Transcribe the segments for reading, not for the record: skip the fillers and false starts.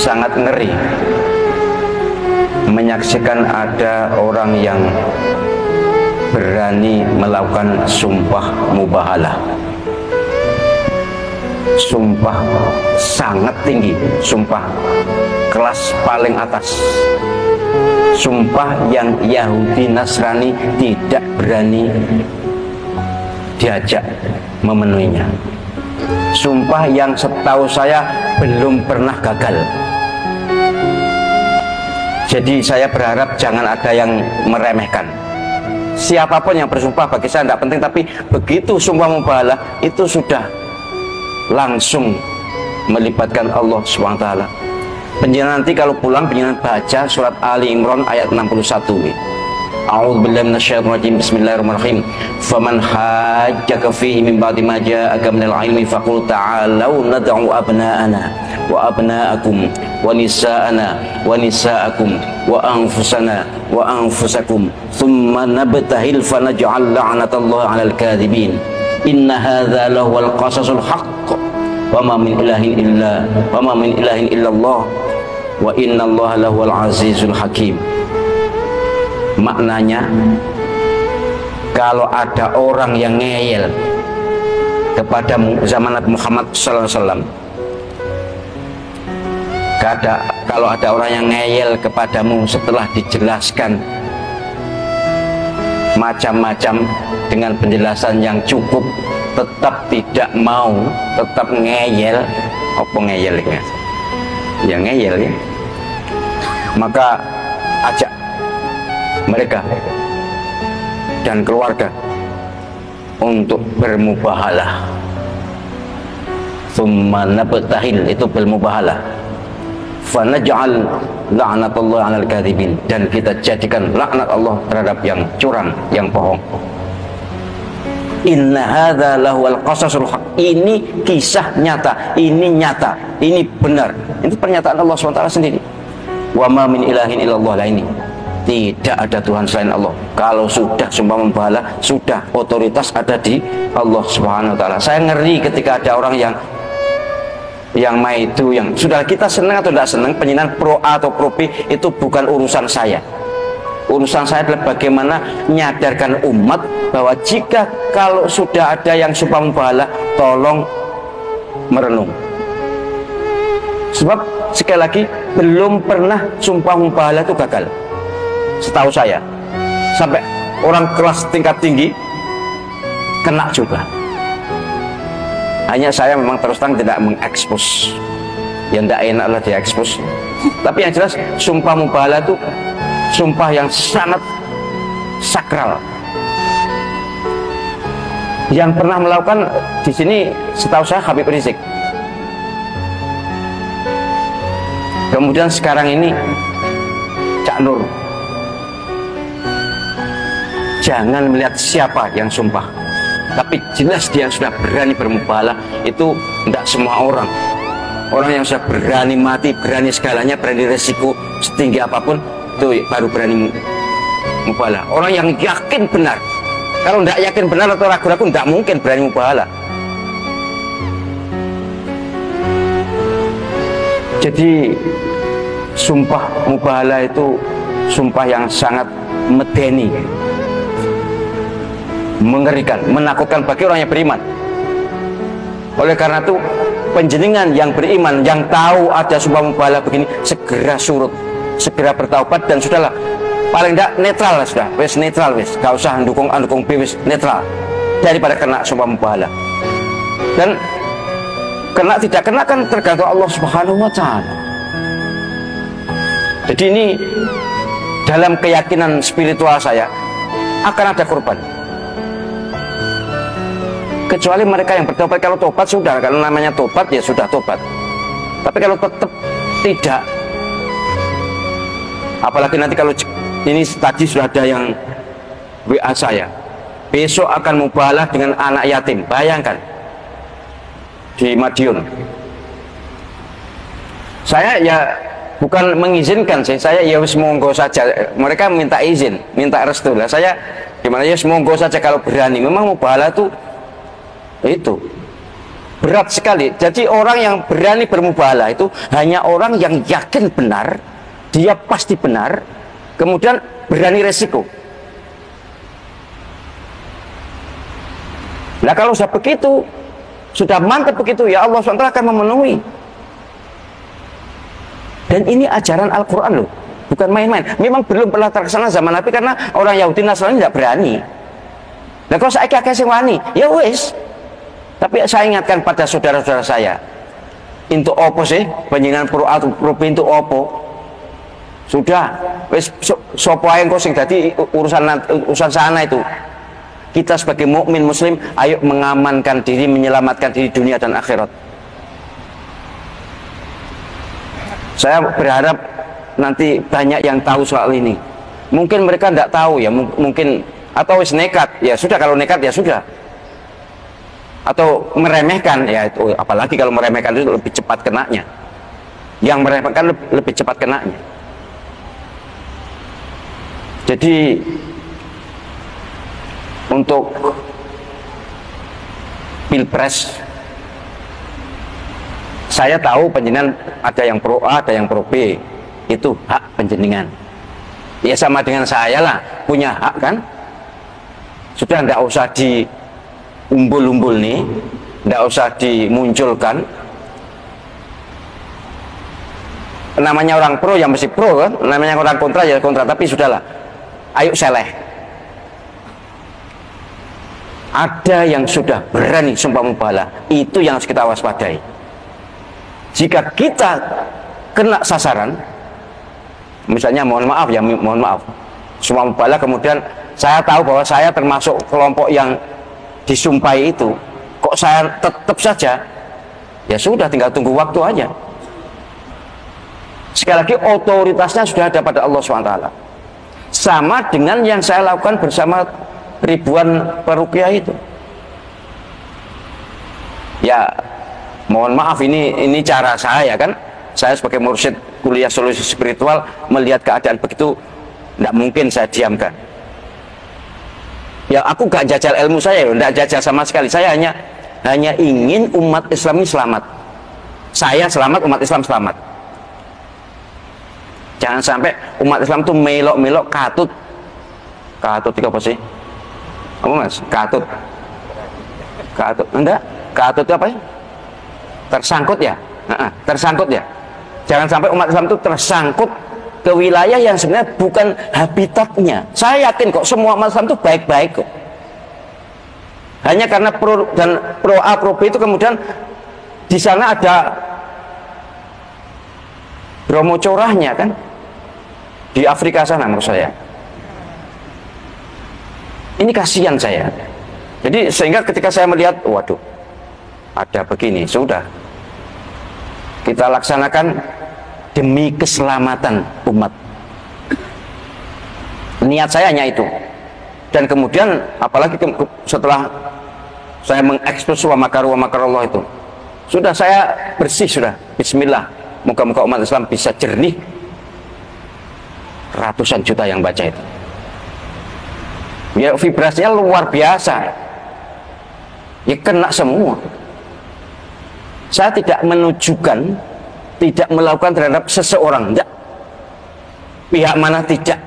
sangat ngeri menyaksikan ada orang yang berani melakukan sumpah mubahalah. Sumpah sangat tinggi, sumpah kelas paling atas, sumpah yang Yahudi Nasrani tidak berani diajak memenuhinya, sumpah yang setahu saya belum pernah gagal. Jadi saya berharap jangan ada yang meremehkan. Siapapun yang bersumpah bagi saya tidak penting, tapi begitu sumpah mubahalah itu sudah langsung melibatkan Allah SWT. Penjenengan nanti kalau pulang penjenengan baca surat Ali Imran ayat 61. A'udzubillahi minasyaitonir rajim. Bismillahirrahmanirrahim. Faman hajjaka fihi min ba'di ma ja'aka minal ilmi faqul ta'alau nad'u abna'ana wa abna'akum wa nisa'ana wa nisa'akum wa anfusana wa anfusakum thumma nabtahil fanaj'al la'natallahi 'alal kadhibin. Inna hadza lahuwal qasasul haqq wa ma min ilahin illallah wa innallaha lahuwal azizul hakim. Maknanya, kalau ada orang yang ngeyel kepadamu zaman Nabi Muhammad SAW, kalau ada orang yang ngeyel kepadamu setelah dijelaskan macam-macam dengan penjelasan yang cukup, tetap tidak mau, tetap ngeyel, apa ngeyel ya? Ya ngeyel ya. Maka ajak mereka dan keluarga untuk bermubahalah. Tsumma nabtahil, itu bermubahalah. Fanaj'al la'natallahi 'alal kadhibin, dan kita jadikan laknat Allah terhadap yang curang, yang bohong. Inna hadza lahuwal qasasul haq. Ini kisah nyata, ini nyata, ini benar. Itu pernyataan Allah SWT sendiri. Wa ma min ilahin illallah. Lah ini tidak ada Tuhan selain Allah. Kalau sudah sumpah mubahalah, sudah otoritas ada di Allah Subhanahu wa taala. Saya ngeri ketika ada orang yang maidu, yang sudah kita senang atau tidak senang, penyinan pro A atau pro B itu bukan urusan saya. Urusan saya adalah bagaimana menyadarkan umat bahwa jika kalau sudah ada yang sumpah mubahalah, tolong merenung. Sebab sekali lagi belum pernah sumpah mubahalah itu gagal, setahu saya. Sampai orang kelas tingkat tinggi kena juga. Hanya saya memang terus terang tidak mengekspos, yang tidak enak lah diekspos. Tapi yang jelas sumpah mubahalah itu sumpah yang sangat sakral. Yang pernah melakukan di sini setahu saya Habib Rizik. Kemudian sekarang ini Cak Nur. Jangan melihat siapa yang sumpah, tapi jelas dia sudah berani bermubahalah. Itu tidak semua orang. Orang yang sudah berani mati, berani segalanya, berani resiko setinggi apapun, itu baru berani mubahalah. Orang yang yakin benar. Kalau tidak yakin benar atau ragu-ragu, tidak mungkin berani mubahalah. Jadi sumpah mubahalah itu sumpah yang sangat medeni, mengerikan, menakutkan bagi orang yang beriman. Oleh karena itu penjenengan yang beriman, yang tahu ada sumpah mubahalah begini, segera surut, segera bertaubat, dan sudahlah, paling tidak netral lah, sudah wes netral, wes gak usah dukung B, wes netral, daripada kena sumpah mubahalah. Dan kena tidak kena kan tergantung Allah Subhanahu wa taala. Jadi ini dalam keyakinan spiritual saya akan ada korban. Kecuali mereka yang bertobat. Kalau tobat sudah, kalau namanya tobat ya sudah tobat. Tapi kalau tetap tidak, apalagi nanti kalau ini tadi sudah ada yang WA saya, besok akan mubahalah dengan anak yatim. Bayangkan, di Madiun. Saya ya bukan mengizinkan sih, saya ya monggo saja. Mereka minta izin, minta restu lah. Saya gimana ya, monggo saja kalau berani. Memang mubahalah itu berat sekali. Jadi orang yang berani bermubahalah itu hanya orang yang yakin benar, dia pasti benar, kemudian berani resiko. Nah kalau sudah begitu, sudah mantap begitu, ya Allah SWT akan memenuhi. Dan ini ajaran Al-Quran loh, bukan main-main. Memang belum pernah terlaksana zaman Nabi karena orang Yahudi Nasrani tidak berani. Nah kalau saya kakek wani, ya wis. Tapi saya ingatkan pada saudara-saudara saya, untuk opo sih penjenengan pro atau pro pintu opo? Sudah, wis sopo ae engko sing dadi urusan sana itu. Kita sebagai mukmin muslim, ayo mengamankan diri, menyelamatkan diri dunia dan akhirat. Saya berharap nanti banyak yang tahu soal ini. Mungkin mereka tidak tahu ya, mungkin atau wis nekat. Ya sudah, kalau nekat ya sudah. Atau meremehkan, ya itu apalagi kalau meremehkan itu lebih cepat kenanya. Yang meremehkan lebih cepat kenanya. Jadi untuk Pilpres, saya tahu penjenengan ada yang pro A, ada yang pro B, itu hak penjenengan. Ya sama dengan saya lah, punya hak kan. Sudah tidak usah diumbul-umbul nih, tidak usah dimunculkan. Namanya orang pro yang mesti pro kan, namanya orang kontra ya kontra, tapi sudahlah. Ayo seleh. Ada yang sudah berani sumpah mubahalah, itu yang harus kita waspadai. Jika kita kena sasaran, misalnya mohon maaf ya, mohon maaf, sumpah mubahalah kemudian saya tahu bahwa saya termasuk kelompok yang disumpahi itu, kok saya tetap saja, ya sudah tinggal tunggu waktu aja. Sekali lagi otoritasnya sudah ada pada Allah SWT. Sama dengan yang saya lakukan bersama ribuan peruqyah itu. Ya mohon maaf, ini cara saya kan. Saya sebagai mursyid kuliah solusi spiritual melihat keadaan begitu, tidak mungkin saya diamkan. Ya aku gak jajal ilmu saya, tidak jajal sama sekali. Saya hanya ingin umat Islam ini selamat. Saya selamat, umat Islam selamat. Jangan sampai umat Islam itu melok-melok katut itu apa sih? Apa mas? Katut enggak? Katut itu apa ya? Tersangkut ya? Tersangkut ya? Jangan sampai umat Islam itu tersangkut ke wilayah yang sebenarnya bukan habitatnya. Saya yakin kok semua umat Islam itu baik-baik kok. Hanya karena pro A, pro B itu kemudian di sana ada Bromo corahnya kan, di Afrika sana menurut saya. Ini kasihan saya. Jadi sehingga ketika saya melihat, waduh, ada begini, sudah kita laksanakan demi keselamatan umat. Niat saya hanya itu. Dan kemudian apalagi setelah saya mengekspos wa makaru wa makarallah itu, sudah saya bersih sudah. Bismillah. Moga-moga umat Islam bisa jernih. Ratusan juta yang baca itu. Ya vibrasinya luar biasa. Ya kena semua. Saya tidak menunjukkan, tidak melakukan terhadap seseorang, tidak. Pihak mana tidak.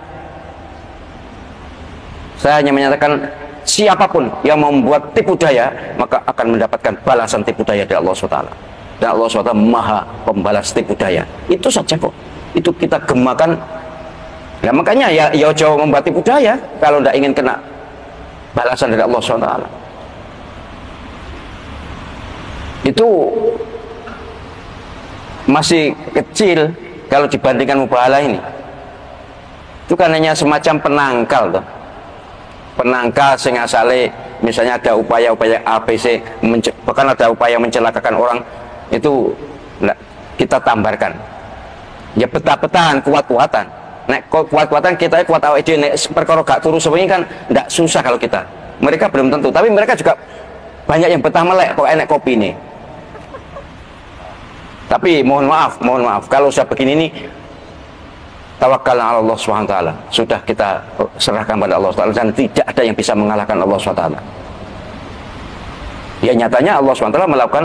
Saya hanya menyatakan siapapun yang membuat tipu daya, maka akan mendapatkan balasan tipu daya dari Allah SWT. Dan Allah SWT maha pembalas tipu daya. Itu saja kok. Itu kita gemakan. Ya makanya ya jauh membuat tipu daya kalau tidak ingin kena balasan dari Allah SWT. Itu masih kecil kalau dibandingkan mubahalah ini. Itu kan hanya semacam penangkal tuh. Penangkal sing asale misalnya ada upaya-upaya ABC, bahkan ada upaya mencelakakan orang, itu kita tambarkan. Ya peta-petaan, kuat-kuatan. Nek kuat-kuatan kita kuat awake dhewe, nek perkara gak turu sewengi kan ndak susah kalau kita. Mereka belum tentu, tapi mereka juga banyak yang betah melek kok enek kopi nih. Tapi mohon maaf kalau sudah begini nih, tawakal ala Allah SWT. Sudah kita serahkan pada Allah SWT dan tidak ada yang bisa mengalahkan Allah SWT. Ya nyatanya Allah SWT melakukan